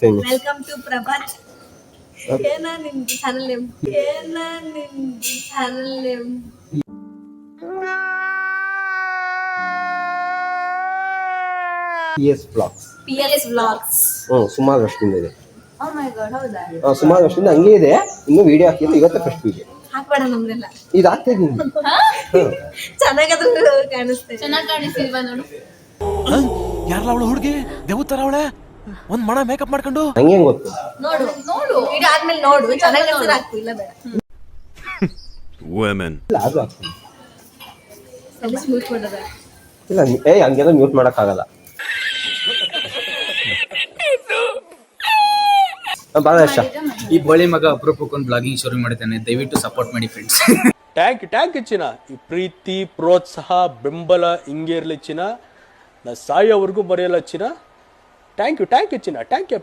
Welcome to Prabhat. ಏನ ನಿನ್ channel name? ಏನ ನಿನ್ channel name? PS Vlogs. PS Vlogs. ಸುಮಾರು ವರ್ಷದಿಂದ ಇದೆ. Oh my god, ಹೌದಾ? ಸುಮಾರು ವರ್ಷದಿಂದ ಹಂಗೆ ಇದೆ. ಇನ್ನು ವಿಡಿಯೋ ಹಾಕಿಲ್ಲ, ಇವತ್ತೇ ಫಸ್ಟ್ ವಿಡಿಯೋ. ಹಾಕ್ಬೇಡ ನಮ್ದೆಲ್ಲ. ಇದು ಹಾಕ್ತಾ ಇದ್ದೀನಿ. ಚೆನ್ನಾಗಾದ್ರೂ ಕಾಣಿಸ್ತೇನೆ. ಚೆನ್ನಾಗಿ ಕಾಣಿಸ್ತಿಲ್ವಾ ನೋಡು. ಯಾರಲ್ಲ ಅವಳು ಹುಡುಗಿ ದೇವತರ ಅವಳೆ ಒಂದ್ ಮಣ ಮೇಕಪ್ ಮಾಡ್ಕೊಂಡು ಹಂಗೆ ಗೊತ್ತು. ನೋಡು ನೋಡು ವಿಡಿಯೋ ಆದ್ಮೇಲೆ ನೋಡು ಚೆನ್ನಾಗಿ ಕಾಣಿಸ್ತಾ ಹಾಕು, ಇಲ್ಲ ಬೇಡ. ವುಮೆನ್ ಇಲ್ಲ ಅದು ಹಾಕ್ತೀನಿ. ಸೆಲ್ಫಿ ಮ್ಯೂಟ್ ಮಾಡೋದ? ಇಲ್ಲ ಹಂಗೆಲ್ಲ ಮ್ಯೂಟ್ ಮಾಡಕ್ಕಾಗಲ್ಲ. ಬಾಳಷ್ಟ ಈ ಬೋಳಿ ಮಗ ಅಪರೂಪಕ್ಕೊಂದು ಬ್ಲಾಗಿಂಗ್ ಶುರು ಮಾಡಿದ್ದಾನೆ. ದಯವಿಟ್ಟು ಸಪೋರ್ಟ್ ಮಾಡಿ ಫ್ರೆಂಡ್ಸ್. ಟ್ಯಾಂಕ್ ಚಿನ್ನ. ಈ ಪ್ರೀತಿ ಪ್ರೋತ್ಸಾಹ ಬೆಂಬಲ ಹಿಂಗೆ ಇರಲಿ ಚಿನ್ನ. ನಾ ಸಾಯೋವರೆಗೂ ಬರೆಯಲ್ಲ ಚಿನ್ನ. ಥ್ಯಾಂಕ್ ಯು ಚಿನ್ನ. Thank you